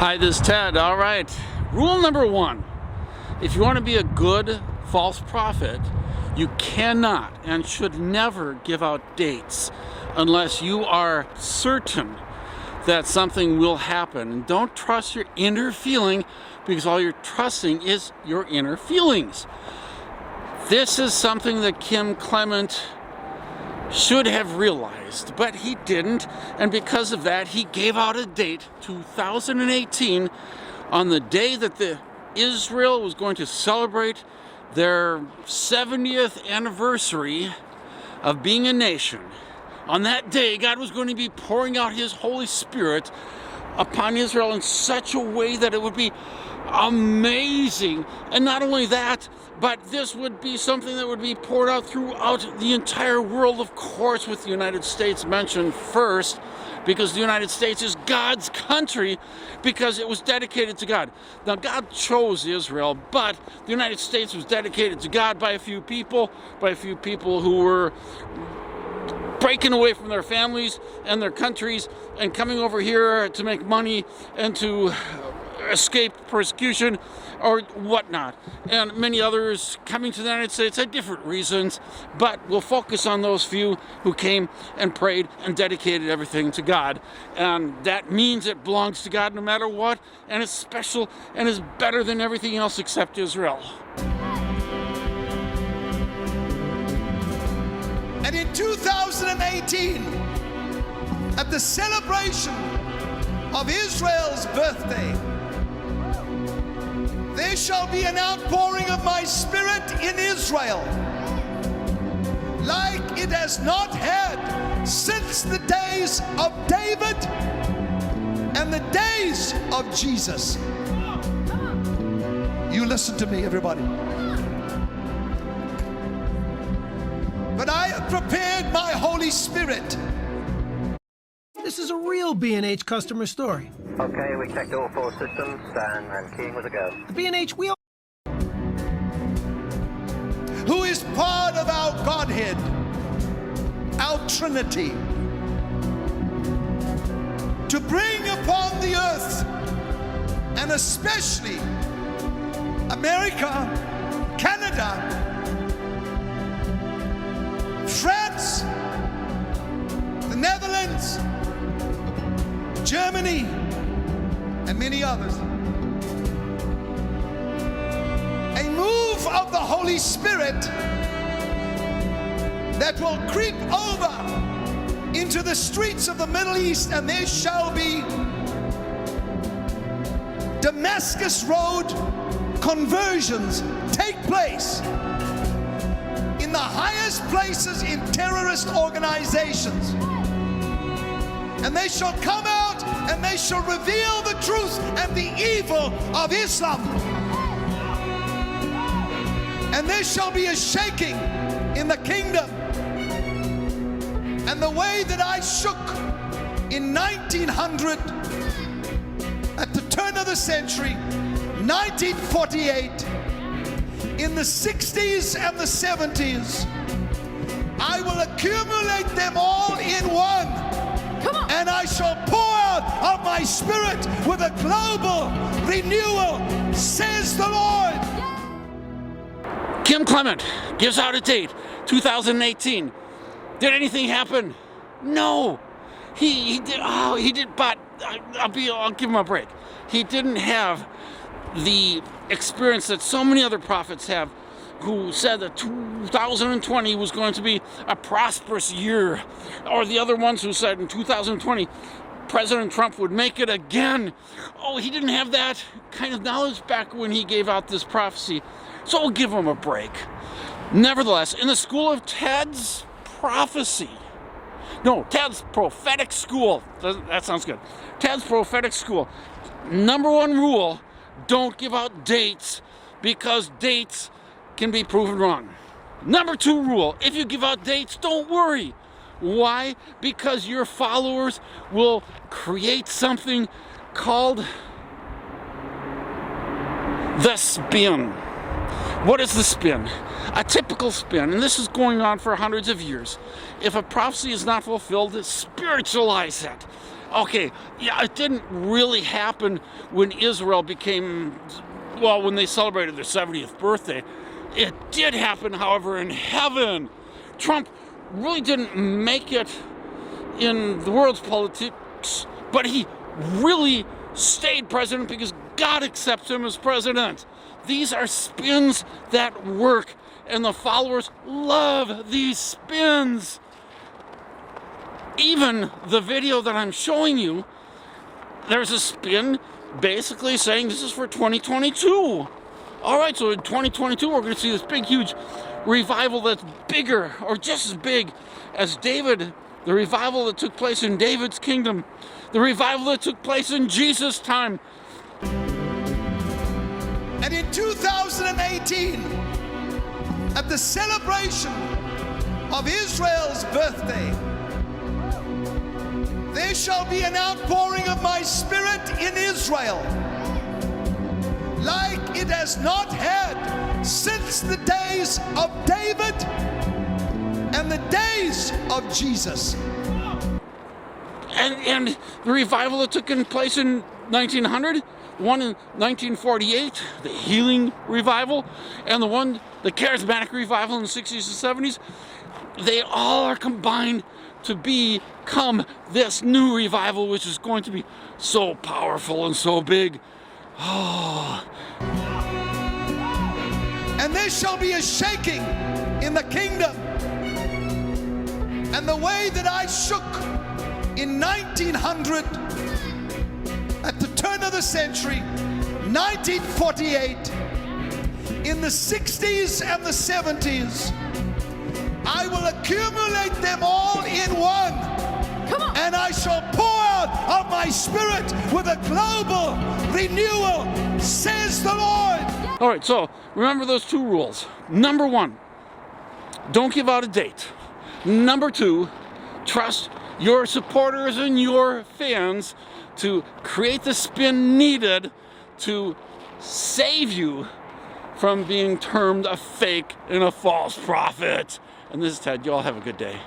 Hi, this is Ted. All right. Rule number one. If you want to be a good false prophet, you cannot and should never give out dates unless you are certain that something will happen. And don't trust your inner feeling, because all you're trusting is your inner feelings. This is something that Clement should have realized, but he didn't, and because of that he gave out a date, 2018, on the day that Israel was going to celebrate their 70th anniversary of being a nation. On that day, God was going to be pouring out His Holy Spirit upon Israel in such a way that it would be amazing. And not only that, but this would be something that would be poured out throughout the entire world, of course, with the United States mentioned first, because the United States is God's country, because it was dedicated to God. Now, God chose Israel, but the United States was dedicated to God by a few people who were breaking away from their families and their countries and coming over here to make money and to escape persecution or whatnot, and many others coming to the United States had different reasons, but we'll focus on those few who came and prayed and dedicated everything to God. And that means it belongs to God no matter what, and it's special and is better than everything else except Israel. And in 2018, at the celebration of Israel's birthday, there shall be an outpouring of my Spirit in Israel, like it has not had since the days of David and the days of Jesus. You listen to me, everybody. But I have prepared my Holy Spirit. This is a real B&H customer story. Okay, we checked all 4 systems and keying was a go. The B&H wheel. Who is part of our Godhead, our Trinity, to bring upon the earth, and especially America, Canada, France, the Netherlands, Germany, and many others, a move of the Holy Spirit that will creep over into the streets of the Middle East, and there shall be Damascus Road conversions take place in the highest places in terrorist organizations. And they shall come out and they shall reveal the truth and the evil of Islam. And there shall be a shaking in the kingdom. And the way that I shook in 1900, at the turn of the century, 1948, in the 60s and the 70s, I will accumulate them all in one. And I shall pour out of my Spirit with a global renewal, says the Lord. Clement gives out a date, 2018. Did anything happen? No. He did. Oh, he did. But I'll give him a break. He didn't have the experience that so many other prophets have, who said that 2020 was going to be a prosperous year, or the other ones who said in 2020 President Trump would make it again. Oh, he didn't have that kind of knowledge back when he gave out this prophecy, so we'll give him a break. Nevertheless, in the school of Ted's prophecy, no, Ted's prophetic school, that sounds good, Ted's prophetic school, number one rule: don't give out dates, because dates can be proven wrong. Number two rule: if you give out dates, don't worry. Why? Because your followers will create something called the spin. What is the spin? A typical spin, and this is going on for hundreds of years. If a prophecy is not fulfilled, spiritualize it. Okay, yeah, it didn't really happen when Israel became, well, when they celebrated their 70th birthday. It did happen, however, in heaven. Trump really didn't make it in the world's politics, but he really stayed president because God accepts him as president. These are spins that work, and the followers love these spins. Even the video that I'm showing you, there's a spin basically saying this is for 2022. All right, so in 2022, we're going to see this big, huge revival that's bigger or just as big as David, the revival that took place in David's kingdom, the revival that took place in Jesus' time. And in 2018, at the celebration of Israel's birthday, there shall be an outpouring of my spirit in Israel, like it has not had since the days of David and the days of Jesus. And the revival that took place in 1900, one in 1948, the healing revival, and the charismatic revival in the 60s and 70s, they all are combined to become this new revival, which is going to be so powerful and so big. Oh. And there shall be a shaking in the kingdom. And the way that I shook in 1900, at the turn of the century, 1948, in the 60s and the 70s, I will accumulate them all in one. Come on. And I shall pour out of my spirit with a global renewal, says the Lord. All right, so remember those two rules. Number one, don't give out a date. Number two, trust your supporters and your fans to create the spin needed to save you from being termed a fake and a false prophet. And this is Ted. You all have a good day.